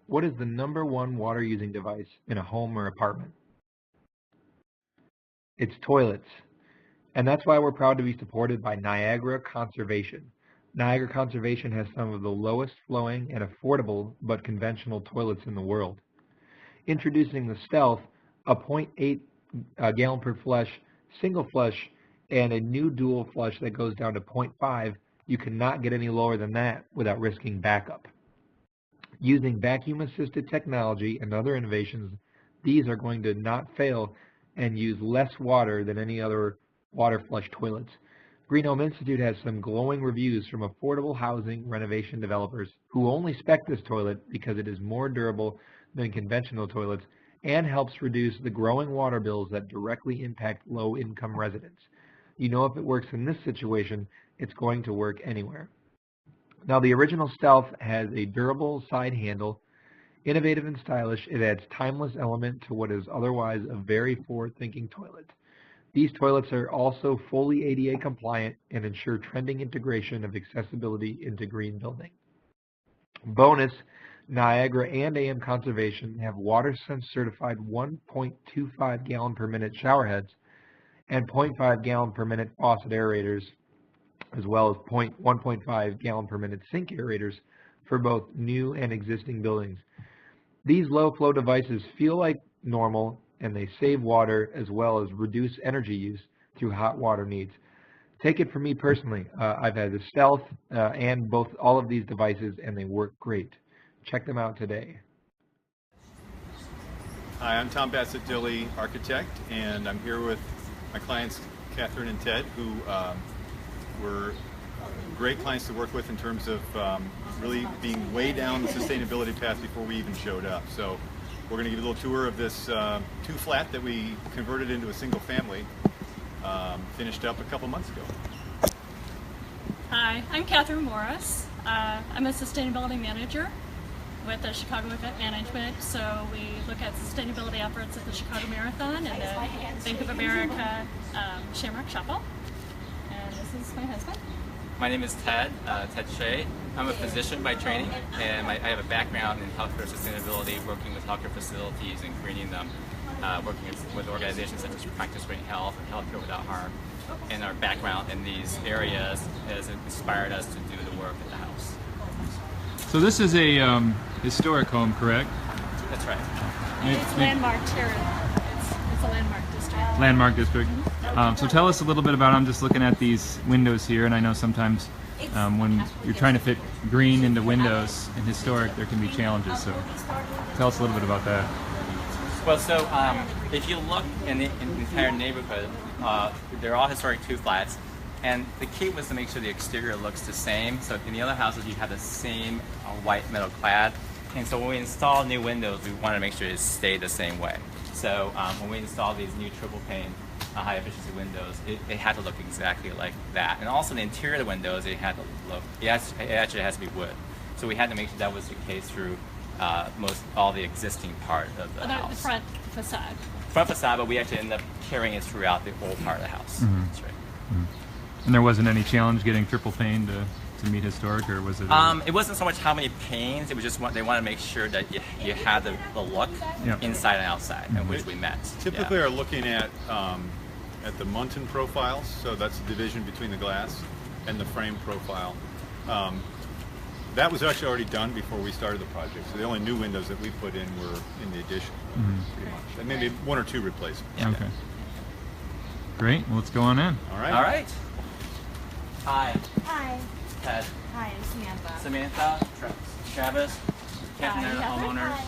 What is the #1 water using device in a home or apartment? It's toilets. And that's why we're proud to be supported by Niagara Conservation. Niagara Conservation has some of the lowest flowing and affordable but conventional toilets in the world. Introducing the Stealth, a 0.8 gallon per flush, single flush, and a new dual flush that goes down to 0.5, you cannot get any lower than that without risking backup. Using vacuum-assisted technology and other innovations, these are going to not fail and use less water than any other water flush toilets. GreenHome Institute has some glowing reviews from affordable housing renovation developers who only spec this toilet because it is more durable than conventional toilets and helps reduce the growing water bills that directly impact low-income residents. You know, if it works in this situation, it's going to work anywhere. Now, the original Stealth has a durable side handle, innovative and stylish. It adds timeless element to what is otherwise a very forward-thinking toilet. These toilets are also fully ADA compliant and ensure trending integration of accessibility into green building. Bonus, Niagara and AM Conservation have WaterSense certified 1.25 gallon per minute shower heads and 0.5 gallon per minute faucet aerators, as well as 1.5 gallon per minute sink aerators for both new and existing buildings. These low flow devices feel like normal, and they save water as well as reduce energy use through hot water needs. Take it from me personally. I've had the Stealth and all of these devices, and they work great. Check them out today. Hi, I'm Tom Bassett-Dilley, architect, and I'm here with my clients, Catherine and Ted, who were great clients to work with in terms of really being way down the sustainability path before we even showed up. So we're going to give you a little tour of this 2-flat that we converted into a single family, finished up a couple months ago. Hi, I'm Catherine Morris. I'm a sustainability manager with the Chicago Event Management. So we look at sustainability efforts at the Chicago Marathon and the Bank of America Shamrock Shuffle. And this is my husband. My name is Ted Shea. I'm a physician by training, and I have a background in healthcare sustainability, working with healthcare facilities and greening them, working with organizations such as Practice Green Health and Healthcare Without Harm. And our background in these areas has inspired us to do the work at the house. So this is a historic home, correct? That's right. It's landmarked here. It's a landmark district. Landmark district. So tell us a little bit about, I'm just looking at these windows here, and I know sometimes when you're trying to fit green into windows in historic, there can be challenges. So tell us a little bit about that. Well, so if you look in the entire neighborhood, they're all historic 2-flats, and the key was to make sure the exterior looks the same. So in the other houses, you have the same white metal clad, and so when we install new windows, we want to make sure it stay the same way. So when we install these new triple pane high efficiency windows, it had to look exactly like that. And also the interior of the windows, it had to look, it actually has to be wood. So we had to make sure that was the case through all the existing part of the house. The front facade. Front facade, but we actually ended up carrying it throughout the whole part of the house. Mm-hmm. That's right. Mm-hmm. And there wasn't any challenge getting triple pane to meet historic, or was it? It wasn't so much how many panes, it was just they wanted to make sure that you had the look inside and outside, and which we met. Typically are looking at the Muntin profiles, so that's the division between the glass and the frame profile. That was actually already done before we started the project, so the only new windows that we put in were in the addition, pretty much. And maybe 1 or 2 replacements. Yeah. Okay. Great, well, let's go on in. All right. All right. Hi. Hi. Ted. Hi, I'm Samantha. Samantha. Travis. Catherine, and the homeowners.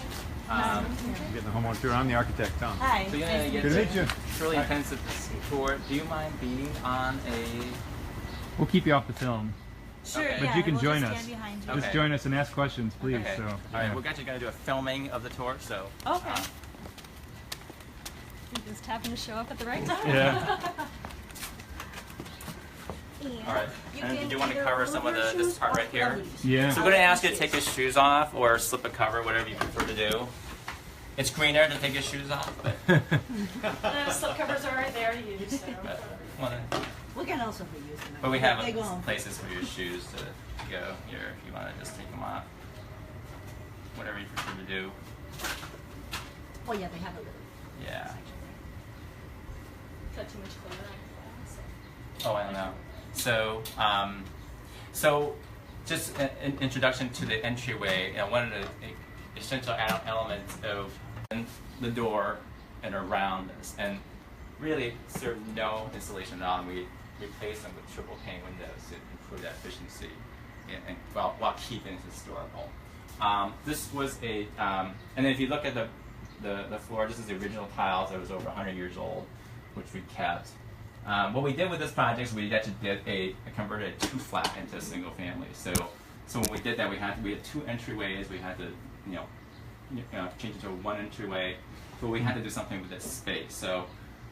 You're getting the homeowner tour. I'm the architect, Tom. Hi. So you're going to get Good to meet you. a really intensive tour. Do you mind being on a... We'll keep you off the film. Sure, Okay. But yeah, you can we'll join just us. stand behind you. Okay. Just join us and ask questions, please. Okay. So, All right, we're actually going to do a filming of the tour, so... Okay. You just happen to show up at the right time. yeah. All right. And do you want to cover some of this part right here? Yeah. So we're going to ask you to take your shoes off or slip a cover, whatever you prefer to do. It's greener to take your shoes off, but... The slip covers are right there to use. So. We can also reuse them. But we have They go on. places for your shoes to go here if you want to just take them off. whatever you prefer to do. Oh yeah, they have a little. Yeah. Is that too much color on the glass? Oh, I don't know. So, so just an introduction to the entryway. One of the essential elements of the door and around this, and really serve no insulation at all. And we replace them with triple pane windows to improve that efficiency, and while keeping it historical. This was a, and then if you look at the floor, this is the original tiles that was over 100 years old, which we kept. What we did with this project is we actually did converted a 2-flat into a single family. So when we did that, we had 2 entryways. We had to, change it to a 1 entryway, but we had to do something with this space. So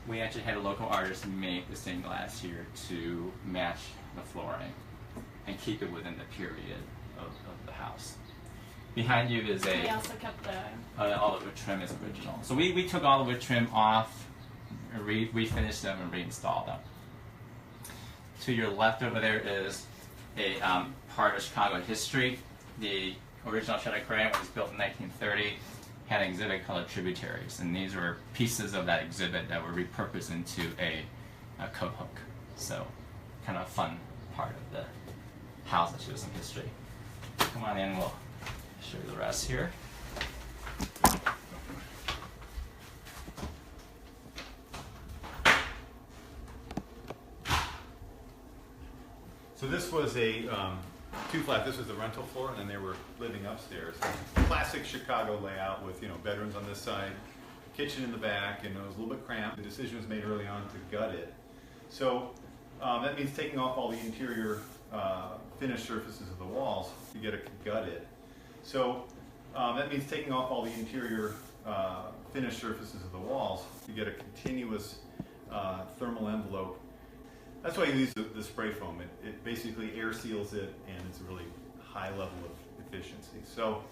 we actually had a local artist make the stained glass here to match the flooring and keep it within the period of the house. Behind you is We also kept the all the wood trim is original. So we took all the wood trim off, refinished them, and reinstalled them. To your left over there is a part of Chicago history. The original Shed Aquarium was built in 1930, had an exhibit called Tributaries, and these were pieces of that exhibit that were repurposed into a coat hook. So kind of a fun part of the house that shows some history. Come on in, we'll show you the rest here. So this was a 2-flat. This was the rental floor, and then they were living upstairs. Classic Chicago layout with bedrooms on this side, kitchen in the back, and it was a little bit cramped. The decision was made early on to gut it. So that means taking off all the interior finished surfaces of the walls to get it gutted. So that means taking off all the interior finished surfaces of the walls to get a continuous thermal envelope. That's why you use the spray foam. It basically air seals it, and it's a really high level of efficiency. So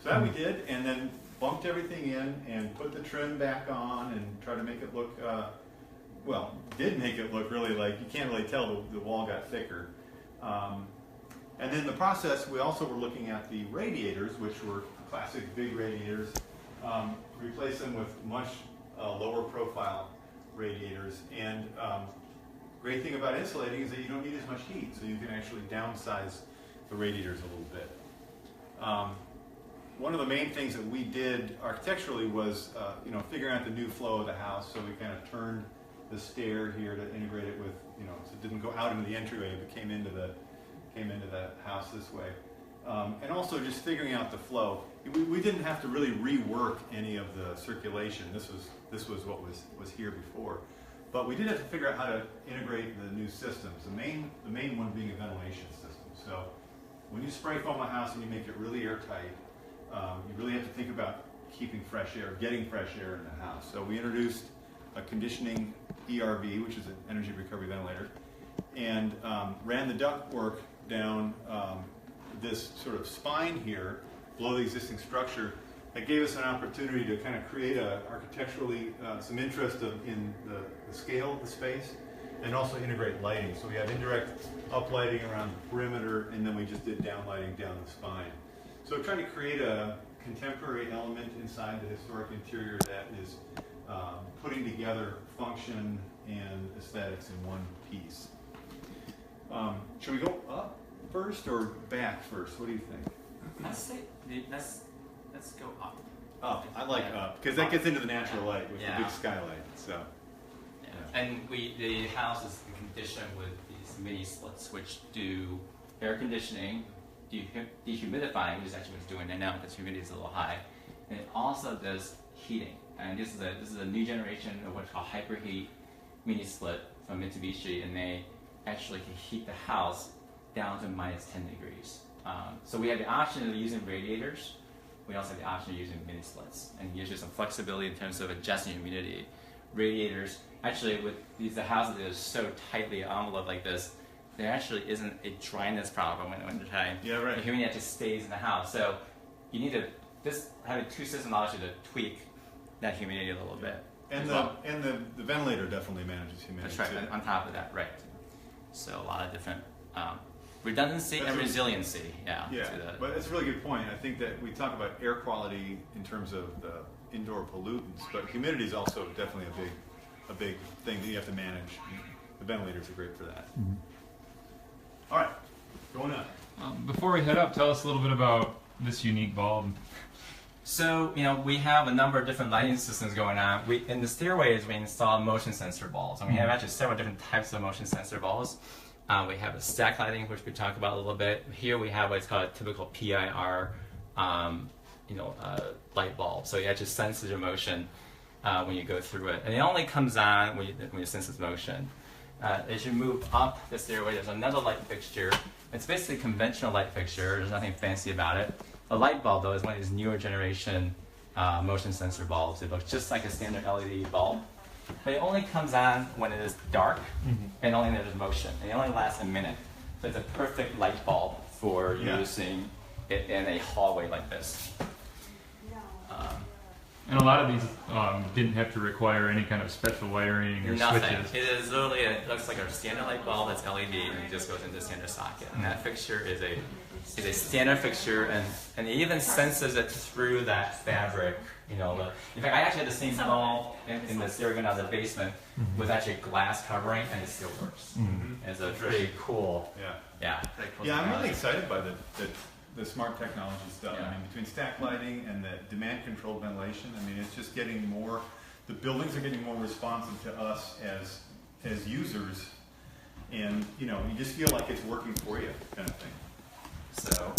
that we did, and then bumped everything in and put the trim back on and tried to make it look, did make it look really like, you can't really tell the wall got thicker. And then in the process, we also were looking at the radiators, which were classic big radiators, replace them with much lower profile radiators. And great thing about insulating is that you don't need as much heat, so you can actually downsize the radiators a little bit. One of the main things that we did architecturally was, figuring out the new flow of the house. So we kind of turned the stair here to integrate it with, so it didn't go out into the entryway, but came into the house this way. And also just figuring out the flow. We didn't have to really rework any of the circulation. This was what was here before. But we did have to figure out how to integrate the new systems. The main one being a ventilation system. So when you spray foam a house and you make it really airtight, you really have to think about keeping fresh air, getting fresh air in the house. So we introduced a conditioning ERV, which is an energy recovery ventilator, and ran the ductwork down this sort of spine here below the existing structure. That gave us an opportunity to kind of create architecturally some interest in the scale of the space, and also integrate lighting. So we have indirect uplighting around the perimeter, and then we just did downlighting down the spine. So trying to create a contemporary element inside the historic interior that is putting together function and aesthetics in one piece. Should we go up first or back first? What do you think? Let's go up. Up. I like up because that gets into the natural light with the big skylight. So. Yeah. And the house is conditioned with these mini splits, which do air conditioning, dehumidifying, which is actually what it's doing right now because humidity is a little high, and it also does heating. And this is a new generation of what's called hyperheat mini split from Mitsubishi, and they actually can heat the house down to -10 degrees. So we have the option of using radiators. We also have the option of using mini splits, and it gives you some flexibility in terms of adjusting humidity. Radiators, actually, with the houses that are so tightly enveloped like this, there actually isn't a dryness problem in the wintertime. Yeah, right. The humidity just stays in the house. So you need to, having 2 systems allows you to tweak that humidity a little bit. And the ventilator definitely manages humidity. That's right, too. on top of that, right. So a lot of different redundancy and That's resiliency. Yeah. Yeah, to the, but it's a really good point. I think that we talk about air quality in terms of the indoor pollutants, but humidity is also definitely a big thing that you have to manage. The ventilators are great for that. All right, going on. Before we head up, tell us a little bit about this unique bulb. So, we have a number of different lighting systems going on. In the stairways, we install motion sensor bulbs, and we have actually several different types of motion sensor bulbs. We have a stack lighting, which we talked about a little bit. Here we have what's called a typical PIR, light bulb. So it just senses your motion when you go through it, and it only comes on when you sense its motion. As you move up the stairway, there's another light fixture. It's basically a conventional light fixture. There's nothing fancy about it. A light bulb, though, is one of these newer generation motion sensor bulbs. It looks just like a standard LED bulb, but it only comes on when it is dark and only when there's motion. And it only lasts a minute. So it's a perfect light bulb for using it in a hallway like this. And a lot of these didn't have to require any kind of special wiring or Nothing. switches. It is literally, it looks like a standard light bulb that's LED and it just goes into a standard socket. And that fixture is a standard fixture, and it even senses it through that fabric. In fact, I actually had the same bulb in the stairway down to the basement with actually glass covering, and it still works. It's a pretty cool. Pretty cool I'm technology. really excited by the smart technology stuff. I mean, between stack lighting and the demand controlled ventilation, I mean, it's just getting more. The buildings are getting more responsive to us as users, and you just feel like it's working for you, kind of thing. So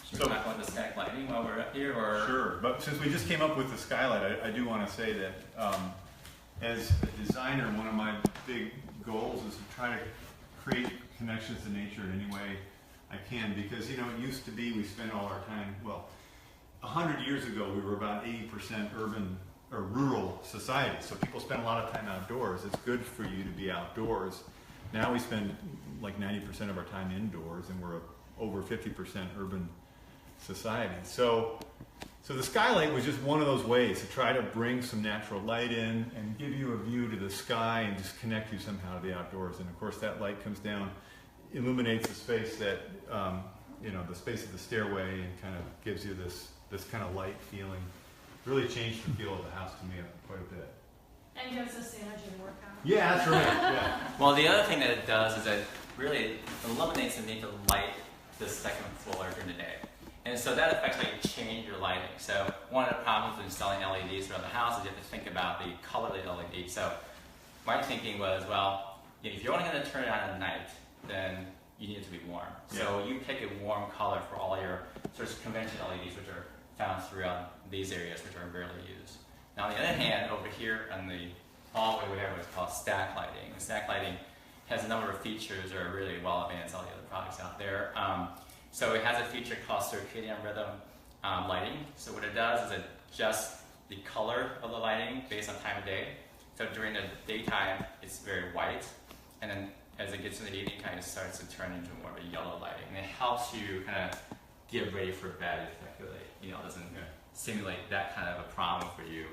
should we talk about the stack lighting while we're up here, or? Sure, but since we just came up with the skylight, I do want to say that as a designer, one of my big goals is to try to create connections to nature in any way I can, because it used to be we spent all our time, 100 years ago we were about 80% urban or rural society, so people spend a lot of time outdoors. It's good for you to be outdoors. Now we spend like 90% of our time indoors, and we're over 50% urban society. So the skylight was just one of those ways to try to bring some natural light in and give you a view to the sky and just connect you somehow to the outdoors. And of course that light comes down, illuminates the space that, the space of the stairway, and kind of gives you this kind of light feeling. Really changed the feel of the house to me quite a bit. And gives us the energy to work out. Yeah, that's right. Yeah. Well, the other thing that it does is it really eliminates the need to light the second floor during the day. And so that affects how you change your lighting. So one of the problems with installing LEDs around the house is you have to think about the color of the LED. So my thinking was, if you're only going to turn it on at night, then you need it to be warm. So you pick a warm color for all your sort of conventional LEDs, which are found throughout these areas, which are rarely used. Now, on the other hand, over here on the hallway, we have what's called stack lighting. And stack lighting has a number of features that are really well advanced all the other products out there. So it has a feature called circadian rhythm lighting. So what it does is it adjusts the color of the lighting based on time of day. So during the daytime, it's very white, and then as it gets in the evening, it kind of starts to turn into more of a yellow lighting. And it helps you kind of get ready for bed effectively. It doesn't simulate that kind of a problem for you.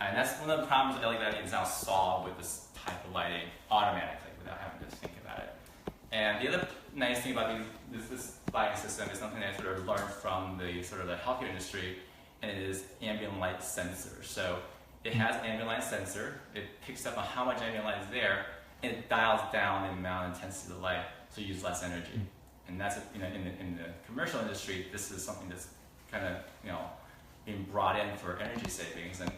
And that's one of the problems that LED lighting is now solved with this type of lighting automatically without having to think about it. And the other nice thing about this lighting system is something that I sort of learned from the healthcare industry, and it is ambient light sensor. So it has ambient light sensor. It picks up on how much ambient light is there, and it dials down the amount of intensity of the light, so you use less energy. And that's in the commercial industry, this is something that's kind of being brought in for energy savings, and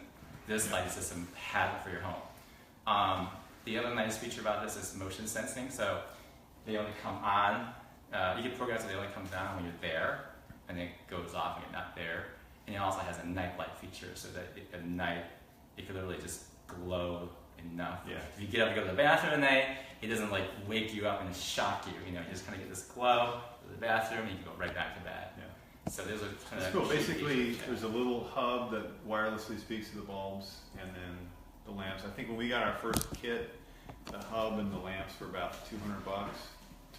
this lighting system has it for your home. The other nice feature about this is motion sensing. So they only come on. You can program so they only come down when you're there, and it goes off when you're not there. And it also has a night light feature, so that at night it can literally just glow enough. Yeah. If you get up to go to the bathroom at night, it doesn't like wake you up and shock you. You just kind of get this glow to the bathroom, and you can go right back to bed. Yeah. So there's a kind That's of cool. Basically, there's a little hub that wirelessly speaks to the bulbs, and then the lamps. I think when we got our first kit, the hub and the lamps were about $200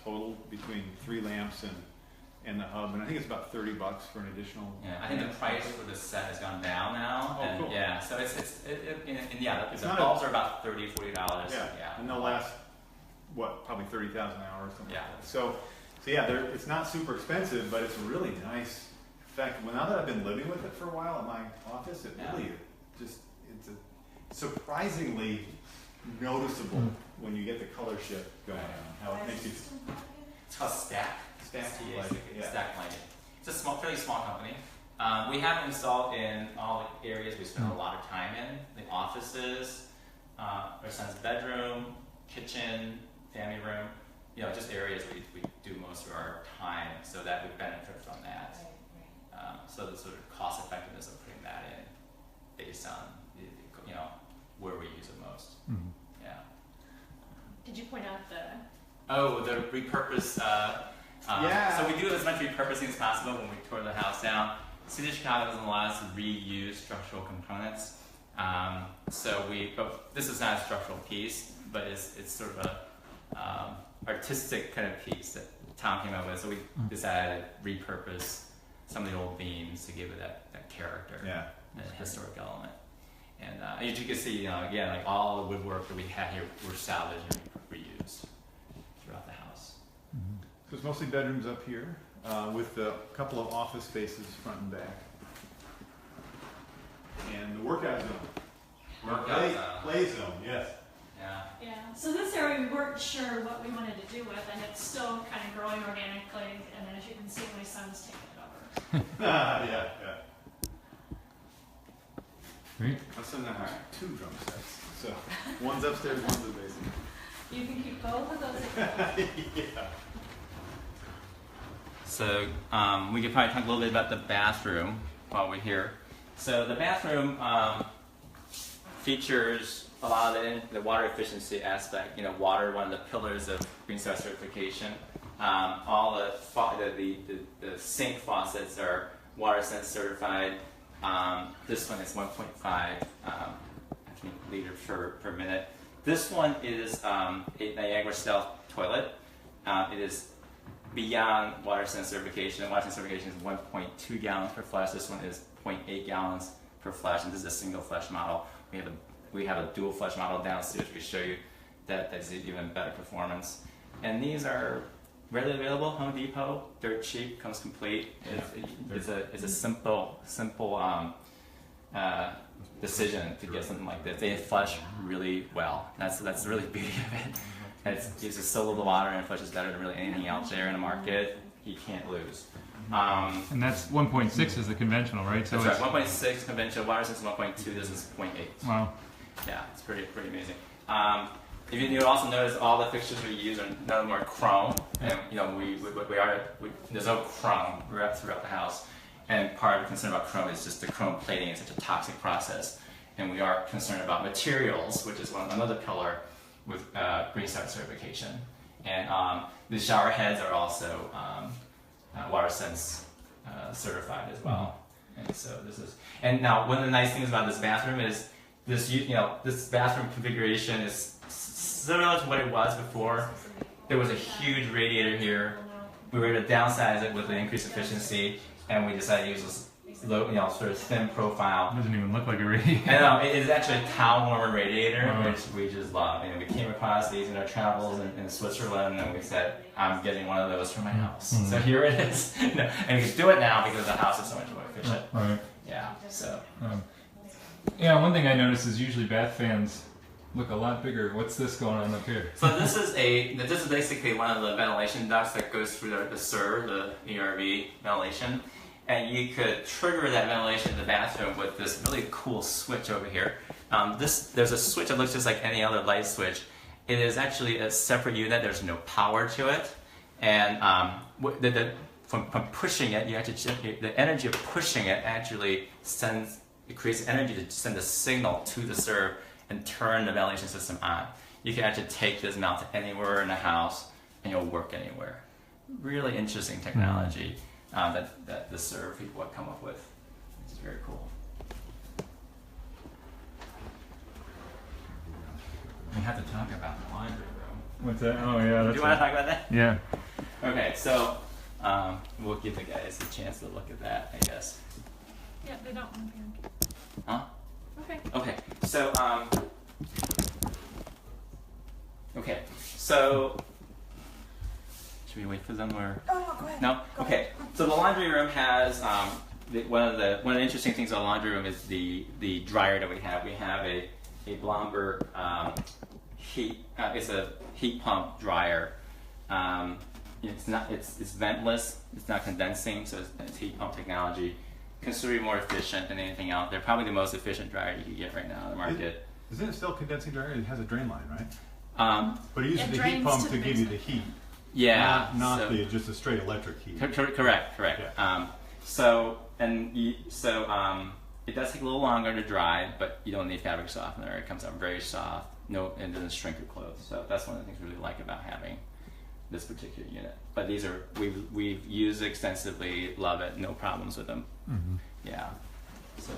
total between 3 lamps and the hub, and I think it's about $30 for an additional. Yeah, I think the price for the set has gone down now. Oh, cool. Yeah, so the not bulbs are about $30, $40. Yeah, and they'll last probably 30,000 hours, something like that. So yeah, it's not super expensive, but it's a really nice effect. Well, now that I've been living with it for a while at my office, it really it's a surprisingly noticeable when you get the color shift going on. How it makes you. It's called Stack. Stack Stack yeah. Stack Lighting. It's a fairly small company. We have it installed in all the areas we spend a lot of time in, the offices, our son's bedroom, kitchen, family room, just areas we do most of our time, so that we benefit from that. So the sort of cost effectiveness of putting that in based on, where we use it most. Mm-hmm. Yeah. Did you point out the repurpose, yeah. So we do as much repurposing as possible when we tore the house down. City of Chicago doesn't allow us to reuse structural components. But this is not a structural piece, but it's sort of a artistic kind of piece that Tom came up with. So we decided to repurpose some of the old beams to give it that character, that historic element. And as you can see, again, like all the woodwork that we had here were salvaged and reused throughout the house. Mm-hmm. So it's mostly bedrooms up here, with a couple of office spaces front and back. And the workout zone. Play zone, yes. Yeah. Yeah, so this area we weren't sure what we wanted to do with, and it's still kind of growing organically, and then as you can see, my son's taking it over. Yeah. Great. My son now has 2 drum sets. So one's upstairs, one's in the basement. You can keep both of those. Yeah. So we could probably talk a little bit about the bathroom while we're here. So the bathroom features a lot of the water efficiency aspect. Water, one of the pillars of GreenStar certification. All the sink faucets are WaterSense certified. This one is 1.5 liters per minute. This one is a Niagara style toilet. It is beyond WaterSense certification. WaterSense certification is 1.2 gallons per flush. This one is 0.8 gallons per flush, and this is a single flush model. We have a dual flush model downstairs. We show you that's even better performance. And these are readily available. Home Depot, dirt cheap, comes complete. It's a simple decision to get something like this. They flush really well. That's the really beauty of it. And it's just so little water and it flushes better than really anything out there in the market. You can't lose. And that's 1.6 is the conventional, right? So that's right. 1.6 conventional. WaterSense is 1.2. This is 0.8. Wow. Yeah, it's pretty amazing. If you also notice, all the fixtures we use are none of them are chrome, and there's no chrome throughout the house. And part of the concern about chrome is just the chrome plating is such a toxic process, and we are concerned about materials, which is another pillar with GreenStar certification. And the shower heads are also WaterSense certified as well. And so and now one of the nice things about this bathroom is this bathroom configuration is similar to what it was before. There was a huge radiator here. We were able to downsize it with the increased efficiency, and we decided to use this low, sort of thin profile. It doesn't even look like a radiator. And it is actually a towel warmer radiator, which we just love. And we came across these in our travels in Switzerland, and we said, I'm getting one of those for my house. So here it is. And we can do it now because the house is so much more efficient. Right. Yeah. So. One thing I noticed is usually bath fans look a lot bigger. What's this going on up here? So this is basically one of the ventilation ducts that goes through the SER, the ERV ventilation. And you could trigger that ventilation in the bathroom with this really cool switch over here. There's a switch that looks just like any other light switch. It is actually a separate unit. There's no power to it. And from pushing it, the energy of pushing it actually creates energy to send a signal to the SER and turn the ventilation system on. You can actually take this mount to anywhere in the house and it'll work anywhere. Really interesting technology that the SER people have come up with. It's very cool. We have to talk about the laundry room. What's that? Oh yeah. Do you want to talk about that? Yeah. Okay, so we'll give the guys a chance to look at that, I guess. Yeah, they don't want to be on. Huh? Okay. So should we wait for them or? Oh, no, go ahead. No? Okay. So the laundry room has one of the interesting things about the laundry room is the dryer that we have. We have a Blomberg it's a heat pump dryer. It's ventless. It's not condensing, so it's heat pump technology. Considerably more efficient than anything out there. Probably the most efficient dryer you can get right now on the market. Isn't it still condensing dryer? It has a drain line, right? But it uses the heat drains pump to to the give you the heat. Yeah. Not just a straight electric heat. Correct. Yeah. It does take a little longer to dry, but you don't need fabric softener. It comes out very soft. No, and doesn't shrink your clothes. So that's one of the things we really like about having this particular unit. But these are we've used extensively. Love it. No problems with them. Mm-hmm. Yeah. So.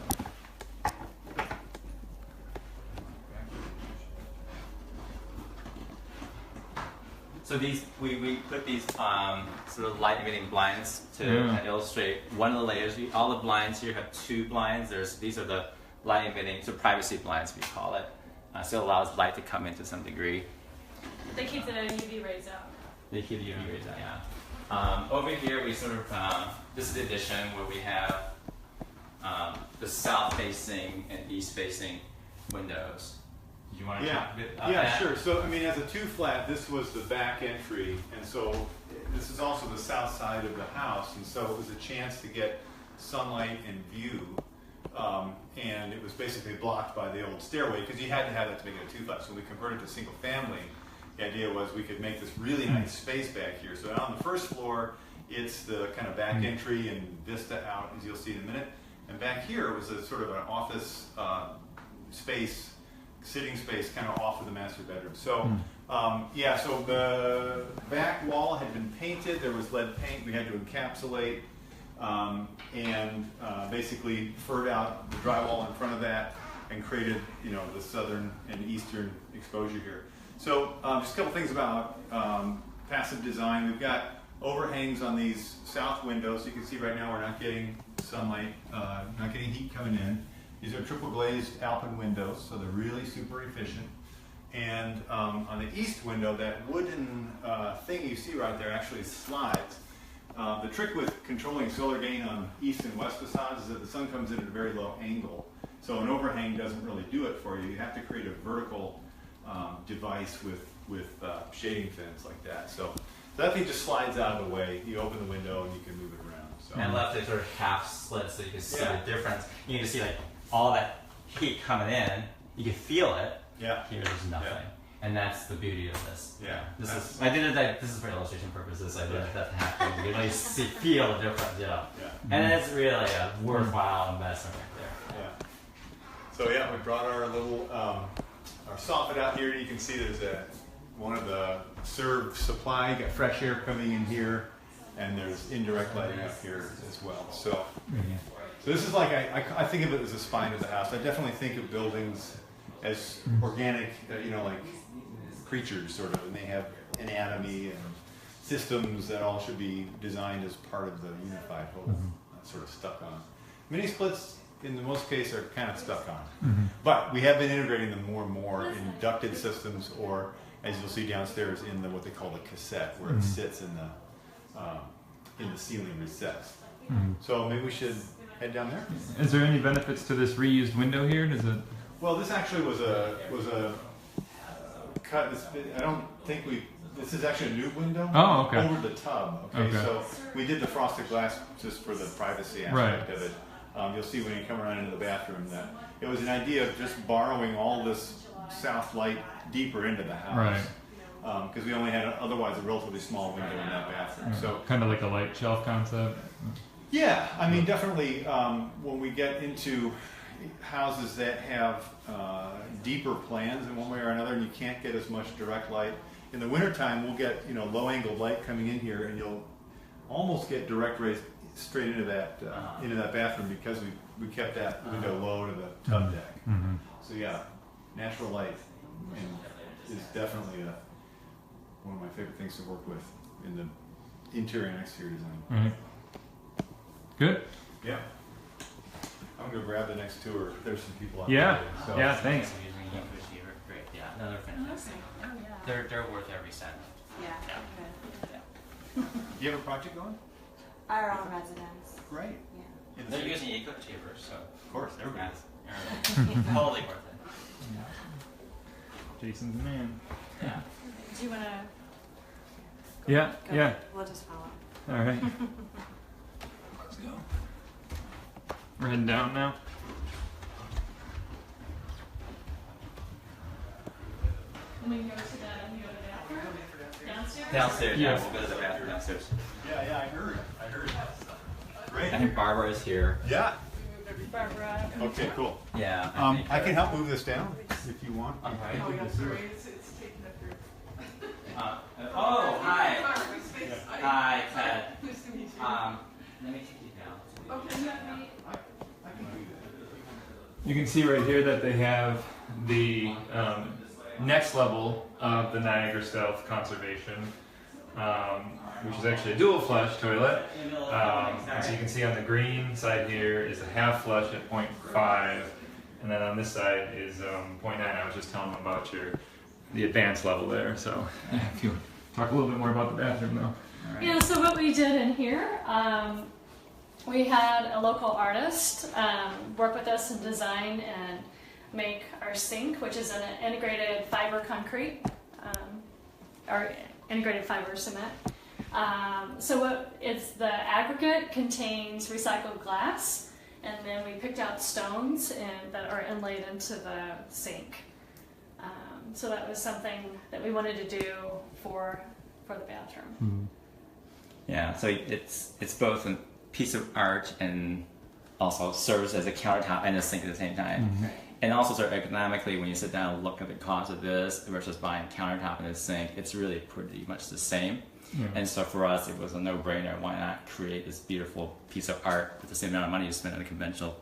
So these we put these sort of light emitting blinds to illustrate one of the layers. All the blinds here have two blinds. These are the light emitting, so privacy blinds we call it. So it allows light to come in to some degree. They keep the UV rays out. They keep the UV rays out, yeah. Over here we sort of this is the addition where we have the south-facing and east-facing windows. Do you want to talk a bit about that? Sure. So, I mean, as a two-flat, this was the back entry, and so this is also the south side of the house, and so it was a chance to get sunlight and view, and it was basically blocked by the old stairway, because you had to have that to make it a two-flat. So when we converted to single-family, the idea was we could make this really nice space back here. So on the first floor, it's the kind of back entry and vista out, as you'll see in a minute, and back here was a sort of an office space, sitting space kind of off of the master bedroom. So, so the back wall had been painted. There was lead paint we had to encapsulate and basically furred out the drywall in front of that and created, the southern and eastern exposure here. So, just a couple things about passive design. We've got overhangs on these south windows. You can see right now we're not getting sunlight, not getting heat coming in. These are triple glazed Alpine windows, so they're really super efficient. And on the east window, that wooden thing you see right there actually slides. The trick with controlling solar gain on east and west facades is that the sun comes in at a very low angle. So an overhang doesn't really do it for you. You have to create a vertical device with shading fins like that. So that thing just slides out of the way. You open the window and you can move it around. So. And left it sort of half split, so you can see the difference. You can see like all that heat coming in. You can feel it. Yeah. Here there's nothing, and that's the beauty of this. Yeah. I did it. This is for illustration purposes. I did that to happen. You really feel the difference, Yeah. And it's really a worthwhile investment right there. Yeah. So we brought our little our soffit out here. You can see there's one of the serve supply. You got fresh air coming in here, and there's indirect lighting up here as well. So, so this is like I think of it as the spine of the house. I definitely think of buildings as organic, like creatures sort of, and they have anatomy and systems that all should be designed as part of the unified whole, not sort of stuck on. Mini splits, in the most case, are kind of stuck on, but we have been integrating them more and more in ducted systems, or as you'll see downstairs in what they call the cassette, where it sits in the ceiling recess. So maybe we should head down there. Is there any benefits to this reused window here? Does it? Well, this actually was a cut. I don't think this is actually a new window. Oh, okay. Over the tub. Okay, so we did the frosted glass just for the privacy aspect of it. You'll see when you come around into the bathroom that it was an idea of just borrowing all this south light deeper into the house. Right. Because we only had otherwise a relatively small window in that bathroom. So kind of like a light shelf concept. Yeah, I mean, definitely when we get into houses that have deeper plans in one way or another, and you can't get as much direct light. In the wintertime, we'll get low angle light coming in here, and you'll almost get direct rays straight into that bathroom because we kept that window low to the tub deck. So yeah, natural light is definitely one of my favorite things to work with in the interior and exterior design. Good. Yeah. I'm going to grab the next tour. There's some people out there. So. Yeah, thanks. Great. Yeah, no, they're fantastic. They're worth every cent. Yeah. You have a project going? Our own residence. Great. Yeah. In the They're city? using eco chambers, so Of course, everybody is. totally worth it. Jason's the man. Yeah. Do you want to? Yeah, Go. yeah. We'll just follow. All right. Let's go. We're heading down now. And we can go to the bathroom downstairs. Downstairs, Yeah. yeah, we'll go to the bathroom downstairs. Yeah, I heard. Great. I think Barbara is here. Yeah. Barbara. Okay, cool. Yeah. I can help move this down if you want. Okay. It's taken up your. Oh, hi. Hi, Ted. Nice to meet you. Let me take you down. Okay, let me. You can see right here that they have the next level of the Niagara Stealth Conservation, which is actually a dual flush toilet. And so you can see on the green side here is a half flush at 0.5, and then on this side is 0.9. I was just telling them about the advanced level there. So if you talk a little bit more about the bathroom though. Yeah, so what we did in here, we had a local artist work with us and design and make our sink, which is an integrated fiber concrete, or integrated fiber cement. So what it's the aggregate contains recycled glass, and then we picked out stones that are inlaid into the sink. So that was something that we wanted to do for the bathroom. Yeah, so it's both a piece of art and also serves as a countertop and a sink at the same time. And also sort of economically, when you sit down and look at the cost of this versus buying countertop and a sink, it's really pretty much the same. Yeah. And so for us, it was a no-brainer. Why not create this beautiful piece of art with the same amount of money you spend on a conventional,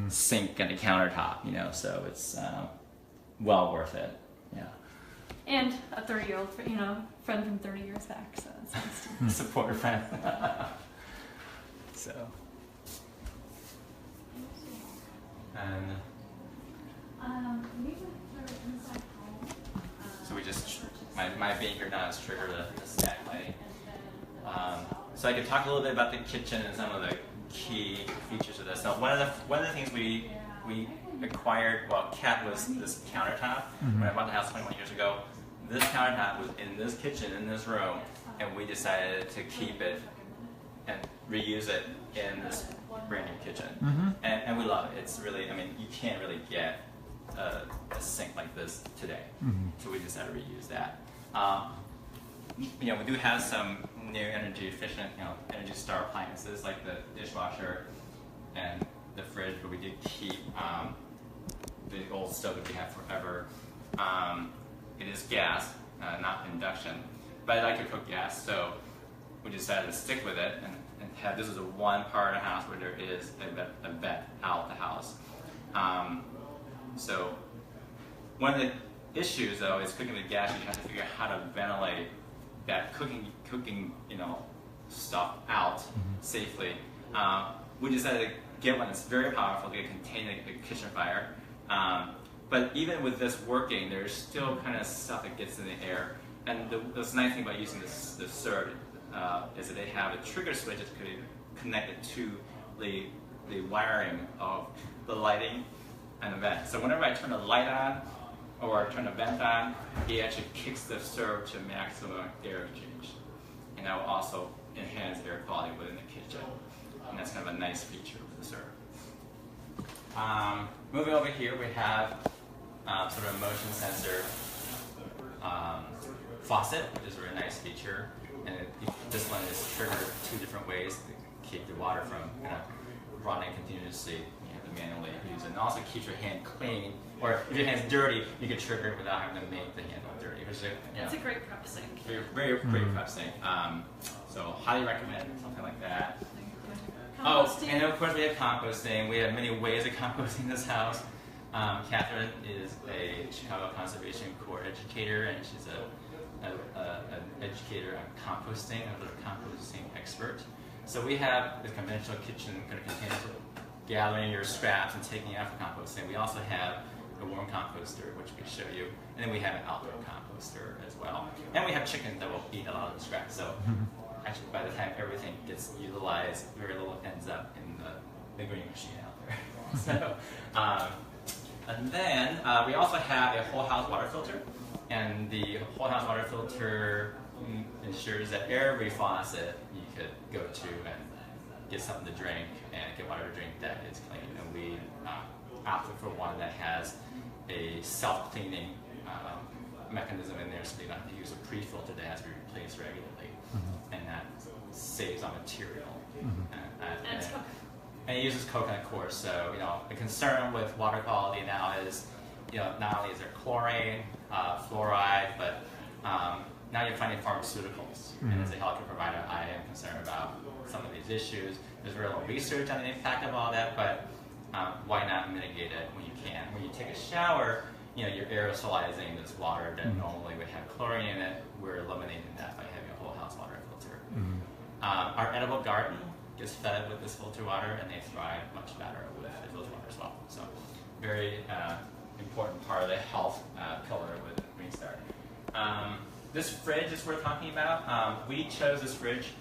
sink and a countertop, So it's well worth it. Yeah. And a 30-year-old, friend from 30 years back, so that's nice too. Support a friend. So. And We went through inside home. so we just, my being here now has triggered a stack lighting. So I could talk a little bit about the kitchen and some of the key features of this. Now, one of the things we acquired, Kat, was this countertop. When I bought the house 21 years ago, this countertop was in this kitchen, in this room, and we decided to keep it and reuse it in this brand new kitchen. And we love it. It's really, you can't really get a sink like this today. So we decided to reuse that. We do have some new energy efficient, Energy Star appliances like the dishwasher and the fridge, but we did keep the old stove that we had forever. It is gas, not induction, but I like to cook gas, so we decided to stick with it and have, this is the one part of the house where there is a vent out the house. So one of the issues though is cooking with gas. You have to figure out how to ventilate that cooking stuff out safely. We decided to get one that's very powerful to contain the kitchen fire. But even with this working, there's still kind of stuff that gets in the air. And the nice thing about using this serve is that they have a trigger switch that's connected to the wiring of the lighting and the vent. So whenever I turn the light on or turn the vent on, it actually kicks the serve to maximum air exchange. And that will also enhance air quality within the kitchen. And that's kind of a nice feature of the serve. Moving over here, we have sort of a motion sensor faucet, which is a really nice feature. And this one is triggered 2 different ways to keep the water from running continuously. You have to manually use it. And also keeps your hand clean. Or if your hand's dirty, you can trigger it without having to make the handle dirty. Which is, It's a great prep sink. very great prep sink. So highly recommend something like that. Composting. And of course we have composting. We have many ways of composting this house. Catherine is a Chicago Conservation Corps educator, and she's an educator on composting, a little composting expert. So we have the conventional kitchen kind of container for gathering your scraps and taking it out for composting. We also have a warm composter, which we show you, and then we have an outdoor composter as well. And we have chickens that will eat a lot of the scraps. So actually by the time everything gets utilized, very little ends up in the green machine out there. So, and then we also have a whole house water filter, and the whole house water filter ensures that every faucet you could go to and get something to drink and get water to drink that is clean. And we opted for one that has a self-cleaning mechanism in there, so you don't have to use a pre-filter that has to be replaced regularly, and that saves on material. And it uses coconut course, so the concern with water quality now is, not only is there chlorine, fluoride, but now you're finding pharmaceuticals. And as a healthcare provider, I am concerned about some of these issues. There's very little research on the impact of all that, but why not mitigate it when you can? When you take a shower, you're aerosolizing this water that normally would have chlorine in it. We're eliminating that by having a whole house water filter. Our edible garden gets fed with this filter water, and they thrive much better with the filter water as well. So very important part of the health pillar with GreenStar. This fridge is worth talking about. We chose this fridge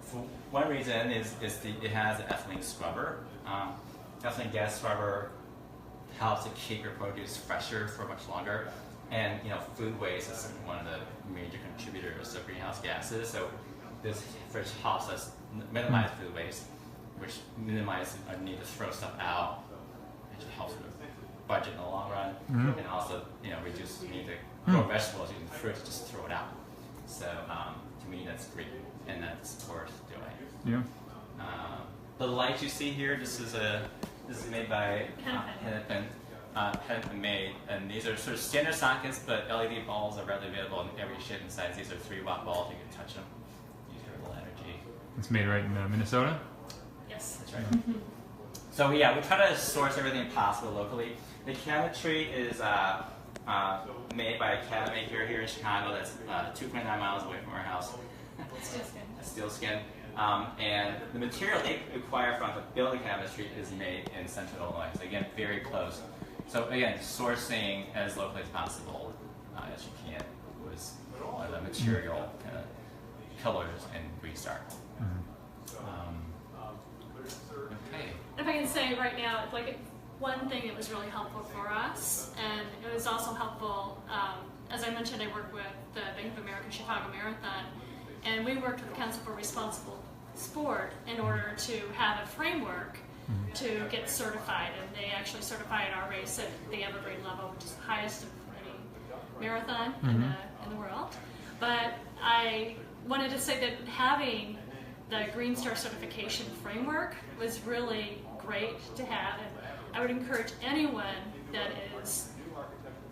for one reason is it has an ethylene scrubber. Ethylene gas scrubber helps to keep your produce fresher for much longer. And food waste is one of the major contributors of greenhouse gases. So this fridge helps us minimize food waste, which minimizes our need to throw stuff out. It just helps with budget in the long run, and also reduce the need to grow vegetables using the fridge, just throw it out. So to me, that's great, and that's worth doing. Yeah. The light you see here, this is made by Hennepin. Hennepin made, and these are sort of standard sockets, but LED bulbs are readily available in every shape and size. These are 3-watt bulbs. You can touch them. Use your little energy. It's made right in Minnesota? Yes. That's right. So yeah, we try to source everything possible locally. The cabinetry is made by a cabinet maker here in Chicago that's 2.9 miles away from our house. Steel skin. And the material they require from the building cabinetry is made in Central Illinois. So again, very close. So again, sourcing as locally as possible as you can was one of the material pillars in GreenStar. Okay. If I can say right now, one thing that was really helpful for us, and it was also helpful, as I mentioned, I work with the Bank of America Chicago Marathon, and we worked with the Council for Responsible Sport in order to have a framework to get certified, and they actually certified our race at the Evergreen level, which is the highest of any marathon in the world. But I wanted to say that having the GreenStar certification framework was really great to have, and I would encourage anyone that is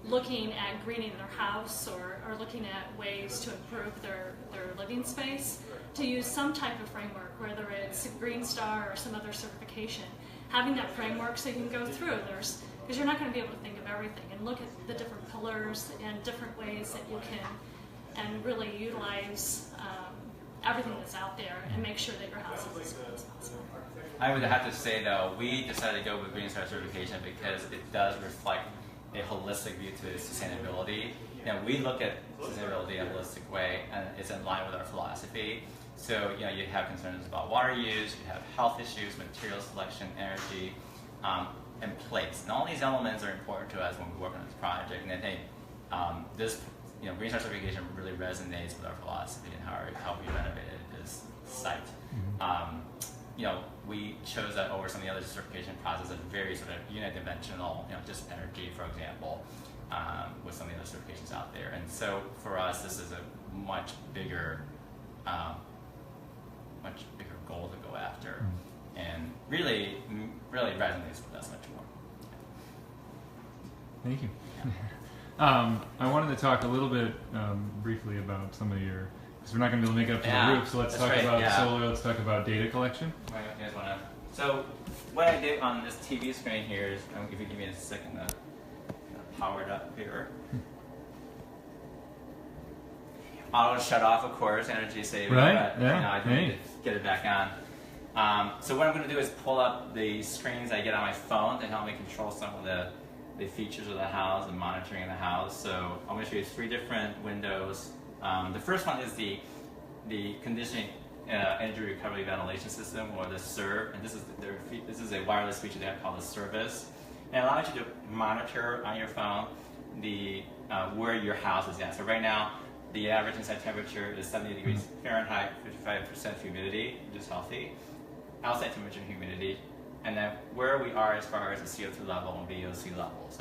looking at greening their house or looking at ways to improve their living space to use some type of framework, whether it's GreenStar or some other certification. Having that framework so you can go through, because you're not going to be able to think of everything, and look at the different pillars and different ways that you can, and really utilize everything that's out there and make sure that your house is as good as possible. I would have to say though, we decided to go with GreenStar certification because it does reflect a holistic view to sustainability. We look at sustainability in a holistic way, and it's in line with our philosophy. So you have concerns about water use, you have health issues, material selection, energy, and place. And all these elements are important to us when we work on this project. And I think this, GreenStar certification really resonates with our philosophy and how we renovated this site. We chose that over some of the other certification processes, very sort of unidimensional, just energy, for example, with some of the other certifications out there. And so for us, this is a much bigger goal to go after, and really resonates with us much more. Thank you. I wanted to talk a little bit briefly about some of your, because we're not going to be able to make it up to the roof, so let's talk about solar, let's talk about data collection. You guys wanna, so what I did on this TV screen here is, if you give me a second to power it up here. Auto shut off, of course, energy saving, right? But I need to get it back on. So what I'm going to do is pull up the screens I get on my phone to help me control some of the features of the house and monitoring of the house. So I'm going to show you 3 different windows. The first one is the the conditioning energy recovery ventilation system, or the SERV, and this is a wireless feature that I call the service. It allows you to monitor on your phone the where your house is at. So right now, the average inside temperature is 70 degrees Fahrenheit, 55% humidity, which is healthy. Outside temperature and humidity, and then where we are as far as the CO2 level and VOC levels.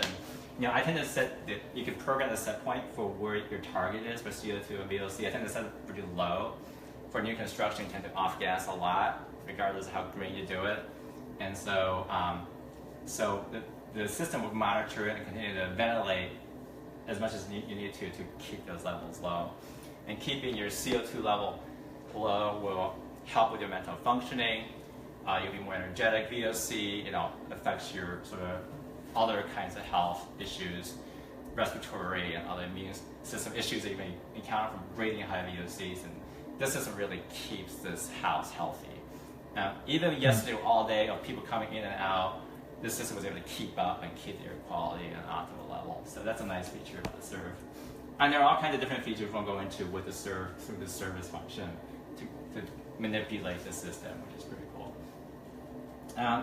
And I tend to set that you can program the set point for where your target is for CO2 and VOC. I tend to set it pretty low. For new construction, you tend to off gas a lot, regardless of how green you do it. And so, the system will monitor it and continue to ventilate as much as you need to keep those levels low. And keeping your CO2 level low will help with your mental functioning. You'll be more energetic. VOC, affects your sort of other kinds of health issues, respiratory and other immune system issues that you may encounter from breathing high VOCs. And this system really keeps this house healthy. Even yesterday, all day, of people coming in and out, this system was able to keep up and keep the air quality at an optimal level. So that's a nice feature of the SERV. And there are all kinds of different features we'll go into with the SERV through the service function to manipulate the system, which is pretty cool.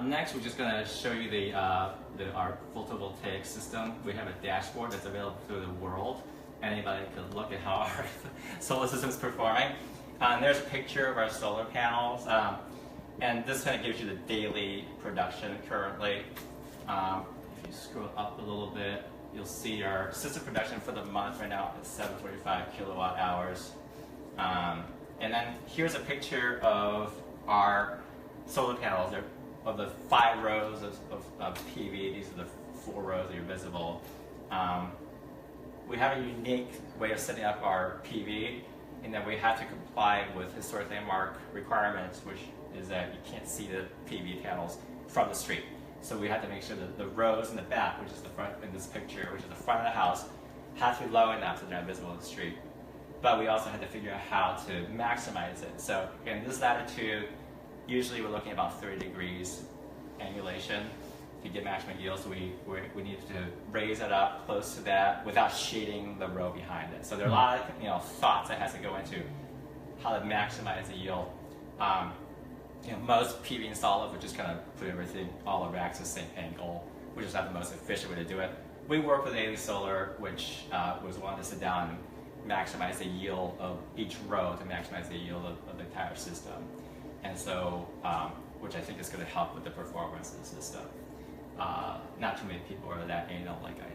Next, we're just going to show you our photovoltaic system. We have a dashboard that's available to the world. Anybody can look at how our solar system is performing. There's a picture of our solar panels. And this kind of gives you the daily production currently. If you scroll up a little bit, you'll see our system production for the month right now is 745 kilowatt hours. And then here's a picture of our solar panels. They're of the 5 rows of PV. These are the 4 rows that are visible. We have a unique way of setting up our PV in that we have to comply with historic landmark requirements, which is that you can't see the PV panels from the street. So we have to make sure that the rows in the back, which is the front in this picture, which is the front of the house, have to be low enough so they're not visible in the street. But we also had to figure out how to maximize it. So in this latitude, usually we're looking at about 30 degrees angulation to get maximum yield. So we need to raise it up close to that without shading the row behind it. So there are a lot of thoughts that has to go into how to maximize the yield. Most PV installers would just kind of put everything, all the racks the same angle, which is not the most efficient way to do it. We work with Ailey Solar, which was wanting to sit down and maximize the yield of each row to maximize the yield of the entire system. And so, which I think is going to help with the performance of the system. Not too many people are that anal like I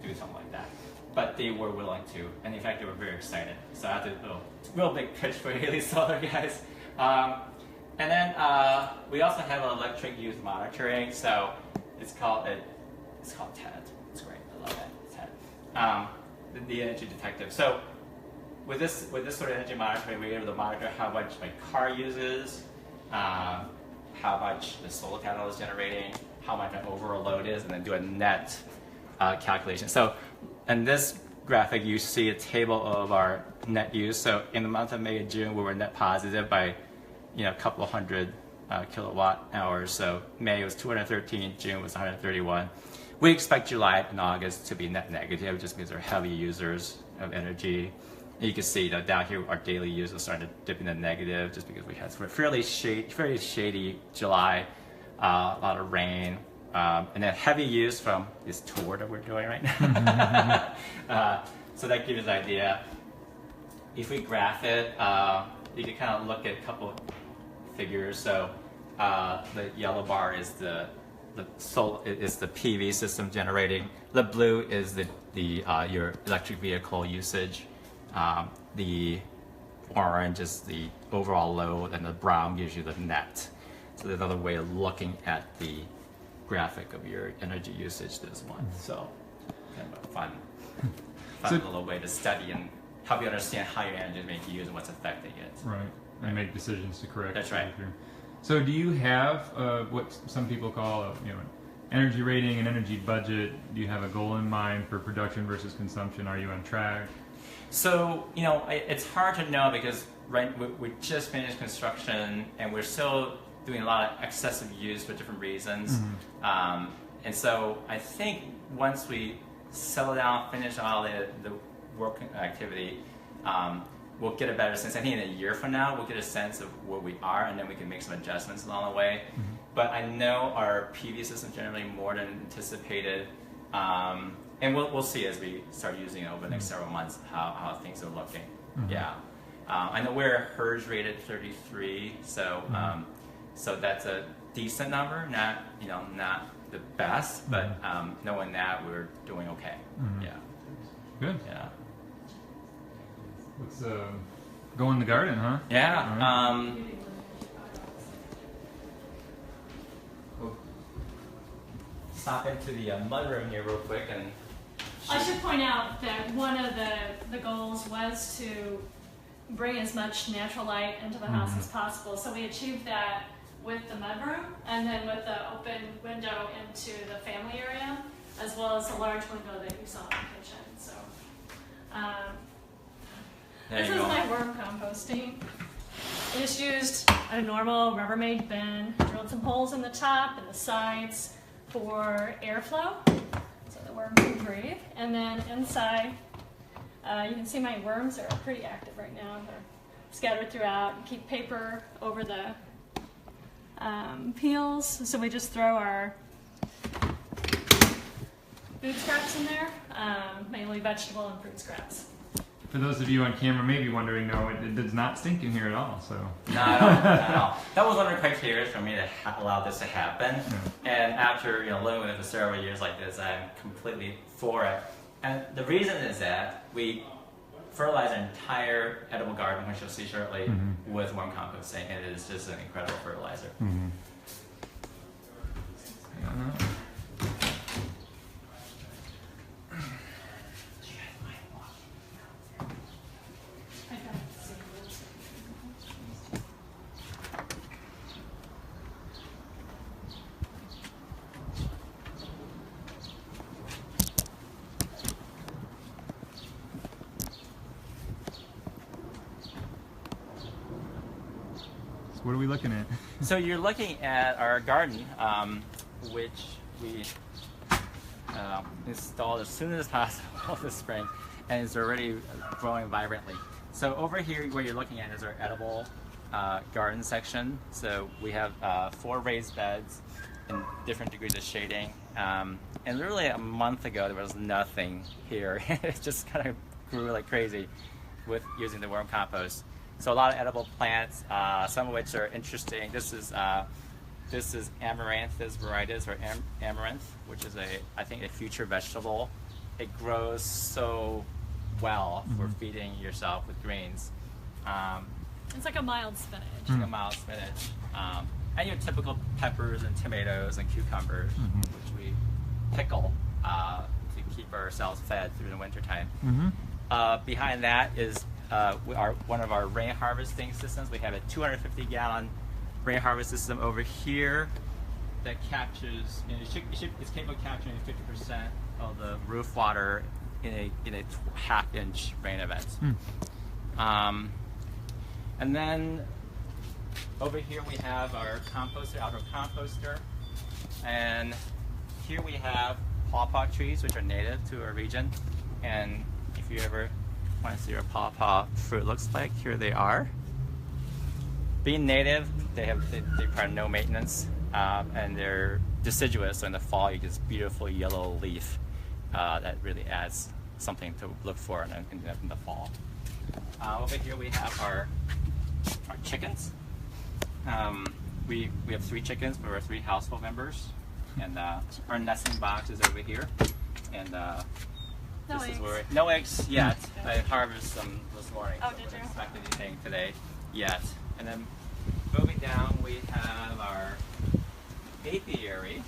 do something like that. But they were willing to, and in fact they were very excited. So I have to do a real big pitch for Ailey Solar guys. And then we also have electric use monitoring. So it's called TED. It's great. I love that. TED. The energy detective. So with this sort of energy monitoring, we're able to monitor how much my car uses, how much the solar panel is generating, how much my overall load is, and then do a net calculation. So in this graphic, you see a table of our net use. So in the month of May and June, we were net positive by a couple of hundred kilowatt hours. So May was 213, June was 131. We expect July and August to be net negative just because they're heavy users of energy. And you can see that down here our daily use is starting to dip into negative just because we had fairly shady July, a lot of rain, and then heavy use from this tour that we're doing right now. So that gives you an idea. If we graph it, you can kind of look at a couple figures. So the yellow bar is the PV system generating. The blue is your electric vehicle usage. The orange is the overall load, and the brown gives you the net. So there's another way of looking at the graphic of your energy usage this month. So kind of a fun little way to study and help you understand how your energy is being used and what's affecting it. Right, and make decisions to correct. That's right. So do you have what some people call an energy rating and energy budget? Do you have a goal in mind for production versus consumption? Are you on track? So, it's hard to know because we just finished construction and we're still doing a lot of excessive use for different reasons. Mm-hmm. And so I think once we settle down, finish all the work activity, we'll get a better sense. I think in a year from now, we'll get a sense of where we are, and then we can make some adjustments along the way. But I know our PV system generally more than anticipated, and we'll see as we start using it over the next several months how things are looking. Yeah, I know we're HERS rated 33, so so that's a decent number, not the best, but knowing that we're doing okay. Yeah. Good. Yeah. Let's go in the garden, huh? Yeah. Stop into the mudroom here real quick and. I should point out that one of the goals was to bring as much natural light into the house as possible. So we achieved that with the mudroom, and then with the open window into the family area, as well as a large window that you saw in the kitchen. So this is my worm composting. I just used a normal Rubbermaid bin, drilled some holes in the top and the sides for airflow, so the worms can breathe. And then inside, you can see my worms are pretty active right now. They're scattered throughout. Keep paper over the peels, so we just throw our food scraps in there, mainly vegetable and fruit scraps. For those of you on camera maybe wondering, no, it does not stink in here at all. So not at all. That was one of the criteria for me to allow this to happen. And after living with it for several years like this, I'm completely for it. And the reason is that we fertilize an entire edible garden, which you'll see shortly, with worm composting, and it is just an incredible fertilizer. what are we looking at? So you're looking at our garden, which we installed as soon as possible this spring, and it's already growing vibrantly. So over here, what you're looking at is our edible garden section. So we have 4 raised beds in different degrees of shading. And literally a month ago, there was nothing here. It just kind of grew like crazy with using the worm compost. So a lot of edible plants, some of which are interesting. This is Amaranthus varietas, or amaranth, which is I think a future vegetable. It grows so well for feeding yourself with greens. It's like a mild spinach. It's like a mild spinach. And your typical peppers and tomatoes and cucumbers, which we pickle to keep ourselves fed through the wintertime. Behind that is one of our rain harvesting systems. We have a 250-gallon rain harvest system over here that captures, it's capable of capturing 50% of the roof water in a half-inch rain event. And then over here we have our composter, outdoor composter, and here we have pawpaw trees, which are native to our region. And if you ever want to see what pawpaw fruit looks like, here they are. Being native, they require no maintenance, and they're deciduous. So in the fall, you get this beautiful yellow leaf that really adds something to look for in the fall. Over here we have our chickens. We have 3 chickens for our 3 household members, and our nesting box is over here. And no eggs yet. I harvested them this morning. Oh, so did I don't you? expect anything today yet. And then moving down, we have our apiary,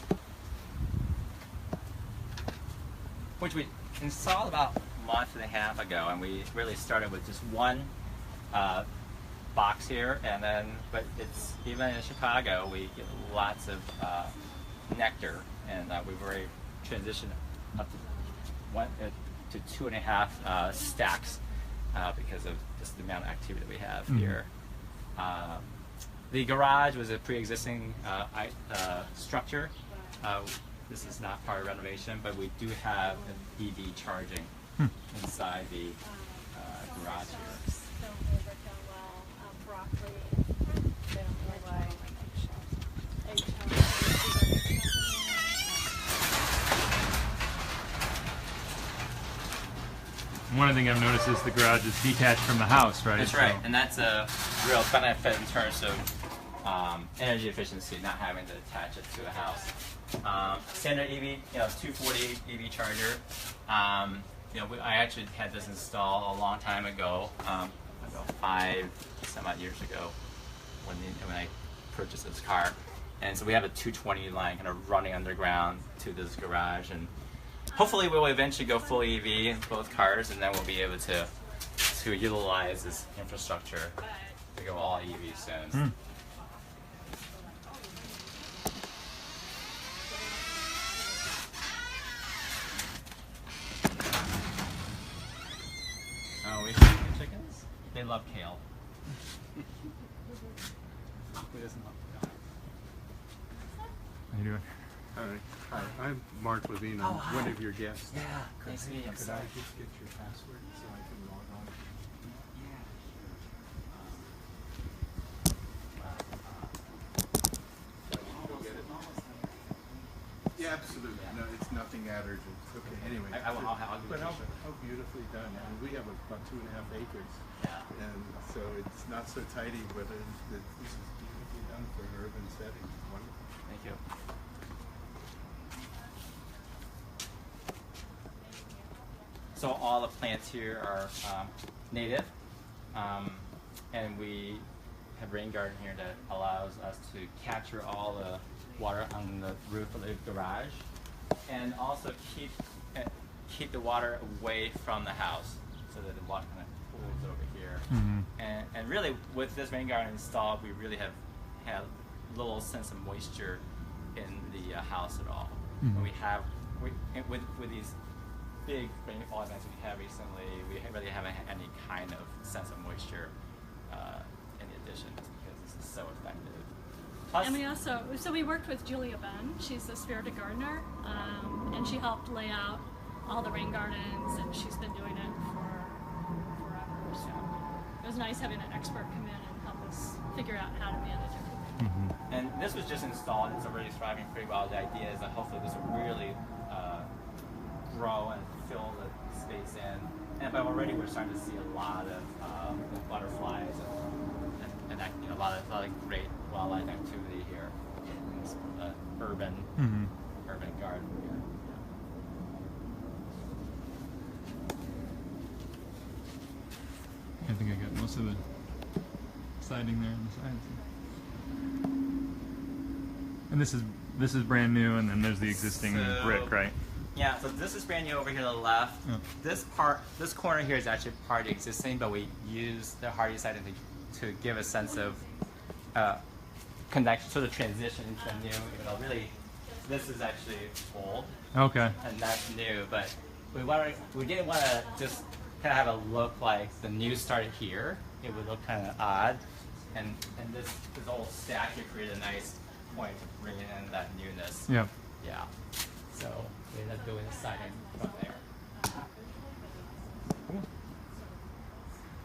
which we installed about a month and a half ago, and we really started with just one box here, and then, but it's even in Chicago, we get lots of nectar, and we've already transitioned up to 2.5 stacks because of just the amount of activity that we have here. The garage was a pre-existing structure. This is not part of renovation, but we do have an EV charging inside the garage here. don't really work down well. Broccoli, they don't really like. One thing I've noticed is the garage is detached from the house, right? That's right, and that's a real benefit in terms of energy efficiency, not having to attach it to a house. Standard EV, 240 EV charger. I actually had this installed a long time ago, about 5 some odd years ago, when I purchased this car. And so we have a 220 line kind of running underground to this garage, and hopefully we'll eventually go full EV in both cars, and then we'll be able to utilize this infrastructure to go all EV soon. Oh, we feed the chickens? They love kale. Who doesn't love kale? How you doing? Hi, I'm Mark Levine. I'm one of your guests. Yeah, nice to meet you. Could I just get your password so I can log on? Yeah, absolutely. No, it's nothing urgent. Okay, anyway. I'll give But you a how, picture. how beautifully done. And we have about 2.5 acres. Yeah. And so it's not so tidy, but this is beautifully done for an urban setting. Wonderful. Thank you. So all the plants here are native, and we have rain garden here that allows us to capture all the water on the roof of the garage, and also keep the water away from the house, so that the water kind of pools over here. And really, with this rain garden installed, we really have had little sense of moisture in the house at all. And with these big rainfall events we had recently, we really haven't had any kind of sense of moisture in the addition, because this is so effective. Plus, And we also, so we worked with Julia Ben. She's a spirited gardener, and she helped lay out all the rain gardens, and she's been doing it for forever. So it was nice having an expert come in and help us figure out how to manage everything. and this was just installed, it's already thriving pretty well. The idea is that hopefully this will really grow and fill the space in. But already we're starting to see a lot of butterflies and a lot of great wildlife activity here in this urban garden here. I think I got most of the siding there on the sides. And this is brand new, and then there's the existing brick, right? Yeah, so this is brand new over here to the left. Oh. This corner here is actually part of the existing, but we use the hardy siding to give a sense of connection, sort of transition into the new. Even though really, this is actually old, Okay. and that's new. But we didn't want to just kind of have a look like the new started here. It would look kind of odd, and this old stack here created a nice point of bringing in that newness. Yeah. Yeah. So we ended up doing the siding from there.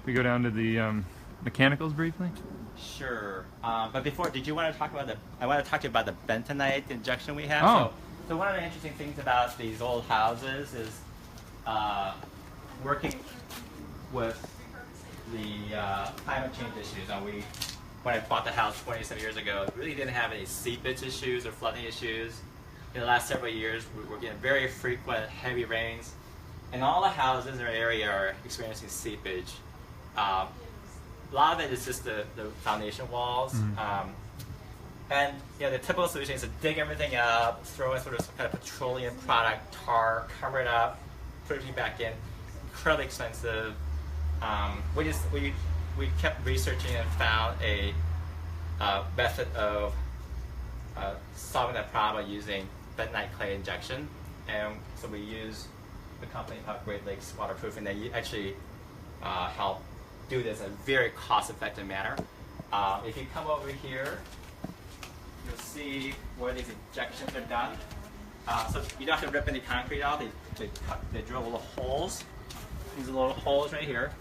We go down to the mechanicals briefly. Sure. But before, did you want to talk about I want to talk to you about the bentonite injection we have. Oh. So one of the interesting things about these old houses is working with the climate change issues. And when I bought the house 27 years ago, we really didn't have any seepage issues or flooding issues. In the last several years, we're getting very frequent heavy rains, and all the houses in our area are experiencing seepage. A lot of it is just the foundation walls. And the typical solution is to dig everything up, throw in sort of some kind of petroleum product, tar, cover it up, put everything back in. Incredibly expensive. We kept researching and found a method of solving that problem using bentonite clay injection. And so we use a company called Great Lakes Waterproofing. They actually help do this in a very cost-effective manner. If you come over here, you'll see where these injections are done. So you don't have to rip any concrete out. They drill little holes. These are little holes right here.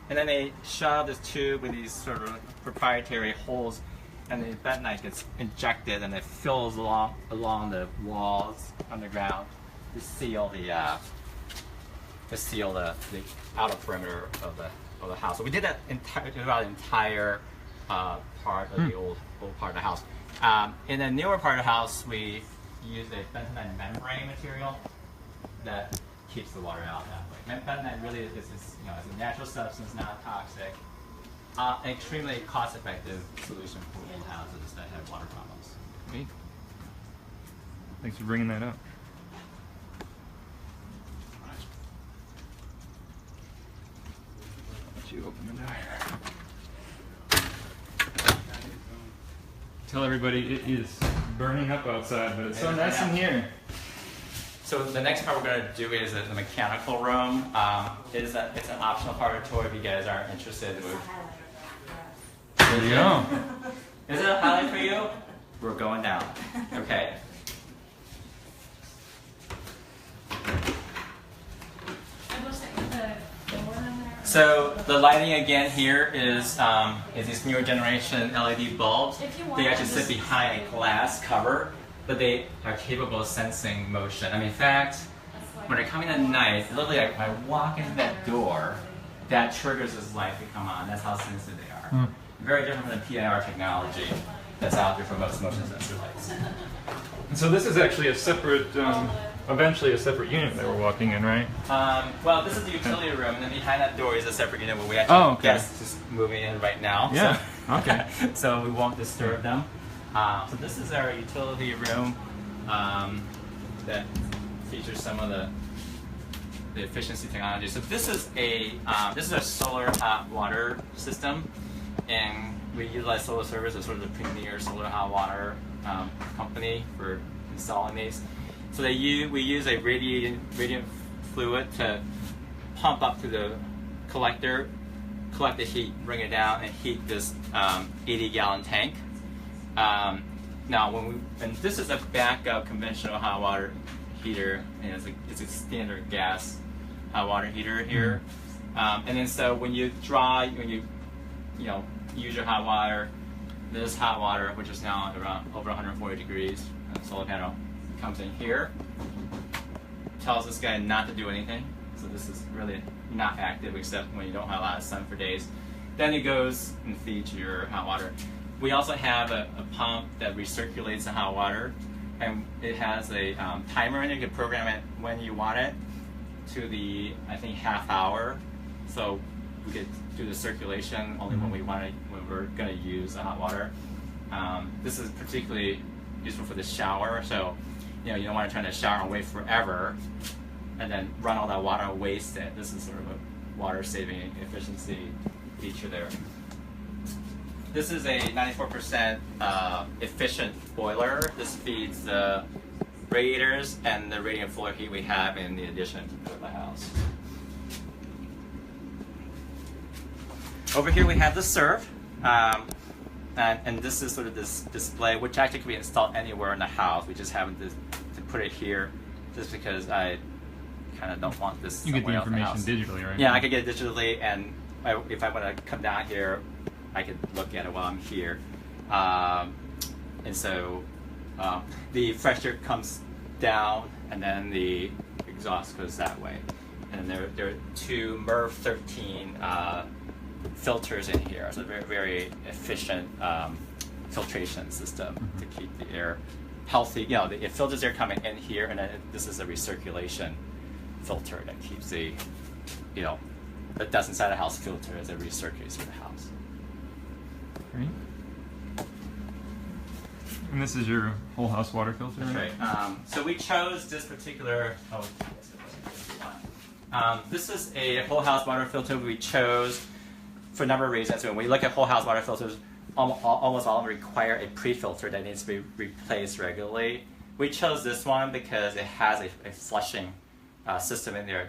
And then they shove this tube with these sort of proprietary holes, and the bentonite gets injected, and it fills along the walls underground to seal the outer perimeter of the house. So we did that throughout the entire part of the old part of the house. In the newer part of the house, we use a bentonite membrane material that keeps the water out that way. Bentonite really is it's a natural substance, not toxic, an extremely cost-effective solution for old houses that have water problems. Great. Thanks for bringing that up. Let you open the door. Tell everybody it is burning up outside, but it's so nice in here. So the next part we're going to do is the mechanical room. It's an optional part of the tour if you guys are interested. There you go. Is it a highlight for you? We're going down. Okay. So the lighting again here is these newer generation LED bulbs. They actually sit behind a glass cover, but they are capable of sensing motion. I mean, in fact, when they're coming at night, literally like when I walk into that door, that triggers this light to come on. That's how sensitive they are. Very different from the PIR technology that's out there for most motion sensor lights. And so this is actually a separate, eventually a separate unit that we're walking in, right? Well, this is the utility room, and then behind that door is a separate unit where we actually guests just moving in right now. Yeah. So, Okay. So we won't disturb them. So this is our utility room that features some of the efficiency technology. So this is a solar hot water system, and we utilize Solar Service as sort of the premier solar hot water company for installing these. So we use a radiant fluid to pump up to the collector, collect the heat, bring it down, and heat this 80-gallon tank. Now, and this is a backup conventional hot water heater, and it's a standard gas hot water heater here. And then so when you use your hot water, this hot water, which is now around over 140 degrees, solar panel comes in here, tells this guy not to do anything. So this is really not active except when you don't have a lot of sun for days. Then it goes and feeds your hot water. We also have a pump that recirculates the hot water, and it has a timer in it. You can program it when you want it to the, I think, half hour. So we could do the circulation only when we want it, when we're going to use the hot water. This is particularly useful for the shower. So you don't want to turn the shower and wait forever and then run all that water and waste it. This is sort of a water saving efficiency feature there. This is a 94% efficient boiler. This feeds the radiators and the radiant floor heat we have in the addition to the house. Over here we have the serve, and this is sort of this display, which actually can be installed anywhere in the house. We just happen to put it here just because I kind of don't want this. You get the somewhere else in information house. digitally, right? Yeah, I could get it digitally, and if I want to come down here, I could look at it while I'm here. And so the fresh air comes down, and then the exhaust goes that way. And there are two MERV 13 filters in here. So very, very efficient filtration system to keep the air healthy. It filters air coming in here, and then this is a recirculation filter that keeps the dust inside the house filter as it recirculates through the house. Great. And this is your whole house water filter? That's right. So we chose this particular. This is a whole house water filter we chose for a number of reasons. When we look at whole house water filters, almost all of them require a pre-filter that needs to be replaced regularly. We chose this one because it has a flushing system in there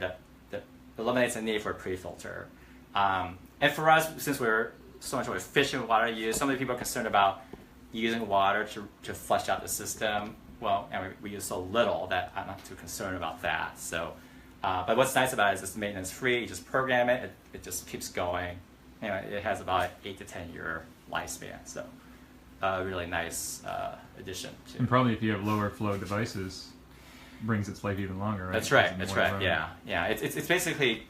that eliminates the need for a pre-filter. And for us, since we're so much more efficient with water use, some of the people are concerned about using water to flush out the system. Well, and we use so little that I'm not too concerned about that. So But what's nice about it is it's maintenance free. You just program it, it just keeps going. You know, it has about an 8 to 10 year lifespan. So really nice addition to. And probably if you have lower flow devices, brings its life even longer, right? That's right. Doesn't That's wear right. out. Yeah, yeah. It's basically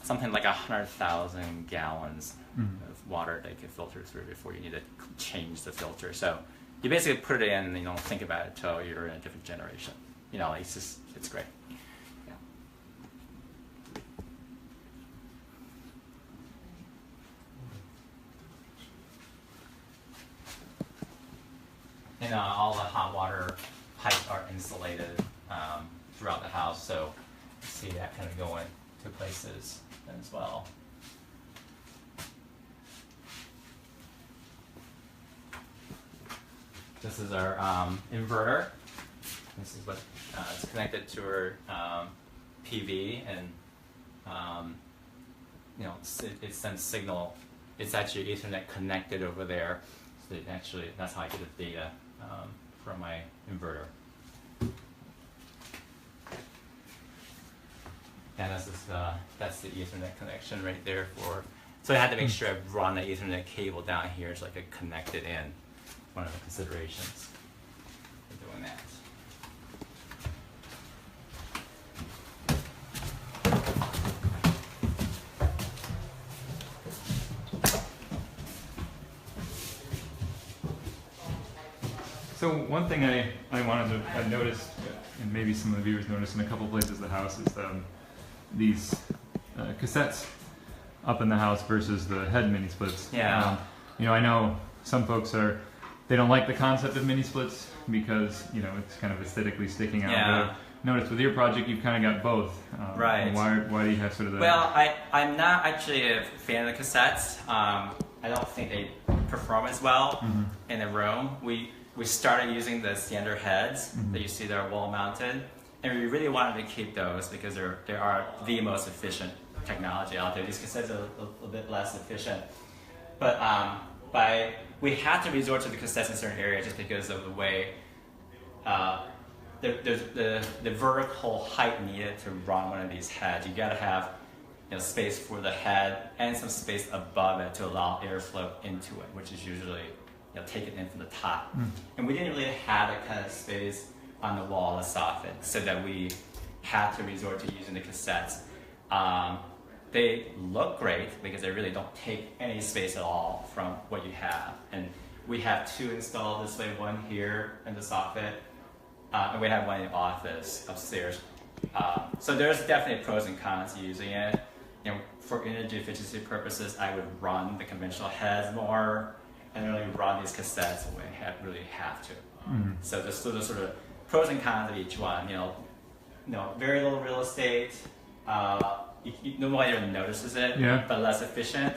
something like 100,000 gallons of water that you can filter through before you need to change the filter. So you basically put it in and you don't think about it until you're in a different generation. You know, it's great. Yeah. And all the hot water pipes are insulated throughout the house, so you see that kind of going to places as well. This is our inverter. This is what it's connected to our PV, and you know, it sends signal. It's actually Ethernet connected over there. So that's how I get the data from my inverter. And that's the Ethernet connection right there for. So I had to make sure I run the Ethernet cable down here so I could connect it in. One of the considerations for doing that. So one thing I noticed, and maybe some of the viewers noticed in a couple places of the house, is these cassettes up in the house versus the head mini splits. Yeah. You know, I know some folks they don't like the concept of mini splits because, you know, it's kind of aesthetically sticking out. Yeah. But I've noticed with your project, you've kind of got both. Right. And why do you have sort of the... Well, I'm not actually a fan of the cassettes. I don't think they perform as well in the room. We started using the standard heads that you see that are wall mounted, and we really wanted to keep those because they are the most efficient technology out there. These cassettes are a little bit less efficient, but we had to resort to the cassettes in certain areas just because of the way the vertical height needed to run one of these heads. You got to have, you know, space for the head and some space above it to allow airflow into it, which is usually, you know, taken in from the top. And we didn't really have that kind of space on the wall of the soffit, so that we had to resort to using the cassettes. They look great because they really don't take any space at all from what you have. And we have two installed this way, one here in the soffit, and we have one in the office upstairs. So there's definitely pros and cons to using it. You know, for energy efficiency purposes, I would run the conventional heads more and really run these cassettes when I really have to. So there's sort of pros and cons of each one. You know, very little real estate. Nobody even notices it, but less efficient.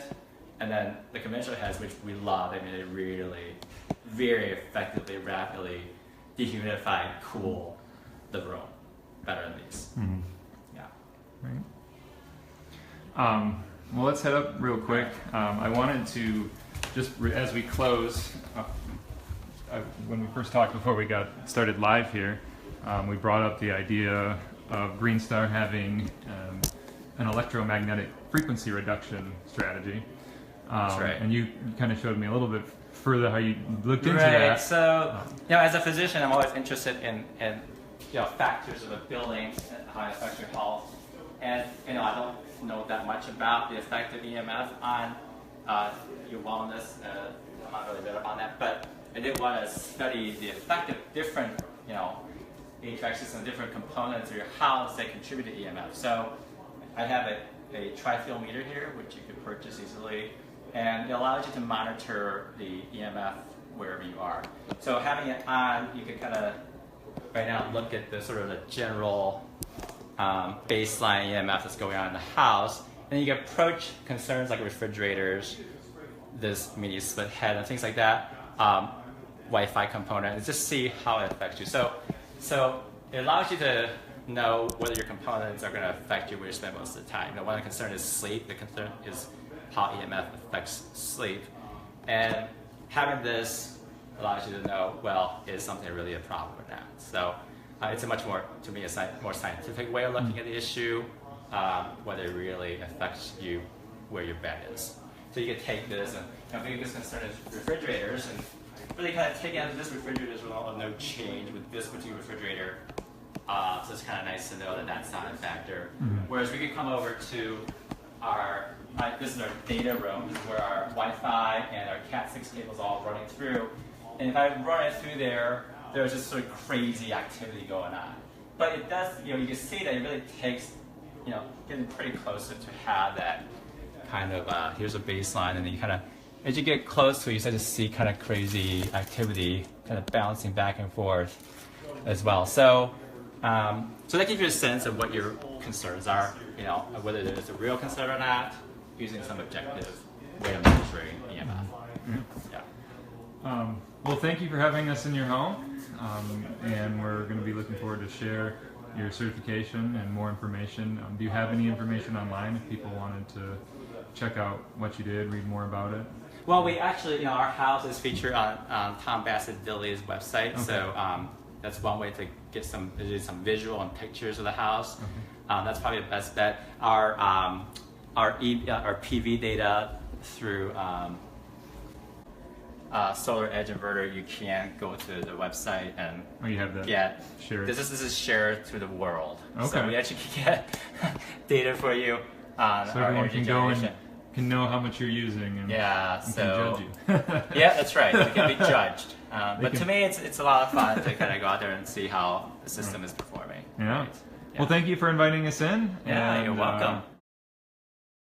And then the conventional heads, which we love, I mean, they really, very effectively, rapidly dehumidify and cool the room better than these. Yeah. Right. Well, let's head up real quick. I wanted to just as we close. When we first talked before we got started live here, we brought up the idea of GreenStar having an electromagnetic frequency reduction strategy. That's right. And you kind of showed me a little bit further how you looked into right. that. So, you know, as a physician, I'm always interested in you know, factors of a building and how it affects your health. And, you know, I don't know that much about the effect of EMF on your wellness. I'm not really good on that, but I did want to study the effect of different, you know, HVAC systems, different components of your house that contribute to EMF. So I have a tri-field meter here, which you can purchase easily, and it allows you to monitor the EMF wherever you are. So having it on, you can kind of right now look at the sort of the general baseline EMF that's going on in the house, and you can approach concerns like refrigerators, this mini split head, and things like that, Wi-Fi component, and just see how it affects you. So it allows you to know whether your components are going to affect you where you spend most of the time. You know, one concern is sleep. The concern is how EMF affects sleep. And having this allows you to know, well, is something really a problem or not? So it's a much more, to me, more scientific way of looking at the issue, whether it really affects you where your bed is. So you can take this and the biggest concern is refrigerators, and really kind of taking out this refrigerator is no change with this particular refrigerator. So it's kind of nice to know that that's not a factor. Whereas we could come over to this is our data room. This is where our Wi-Fi and our Cat6 cables all running through. And if I run it through there, there's just sort of crazy activity going on. But it does, you can see that it really takes, getting pretty close to have that kind of, here's a baseline, and then you kind of, as you get close to it, you start to see kind of crazy activity kind of bouncing back and forth as well. So, so that gives you a sense of what your concerns are, whether there's a real concern or not, using some objective way of measuring EMF. Yeah. Well, thank you for having us in your home, and we're going to be looking forward to share your certification and more information. Do you have any information online if people wanted to check out what you did, read more about it? Well, we actually, our house is featured on Tom Bassett Dilly's website, okay. So that's one way to get some visual and pictures of the house. Okay. That's probably the best bet. Our PV data through Solar Edge Inverter, you can go to the website and you have that get shared. This is shared to the world. Okay. So we actually can get data for you on so our everyone energy can generation. Go and can know how much you're using and, yeah, and so, can judge you. Yeah, that's right. We can be judged. But to me, it's a lot of fun to kind of go out there and see how the system is performing. Yeah. Right? Yeah. Well, thank you for inviting us in. Yeah, and, you're welcome.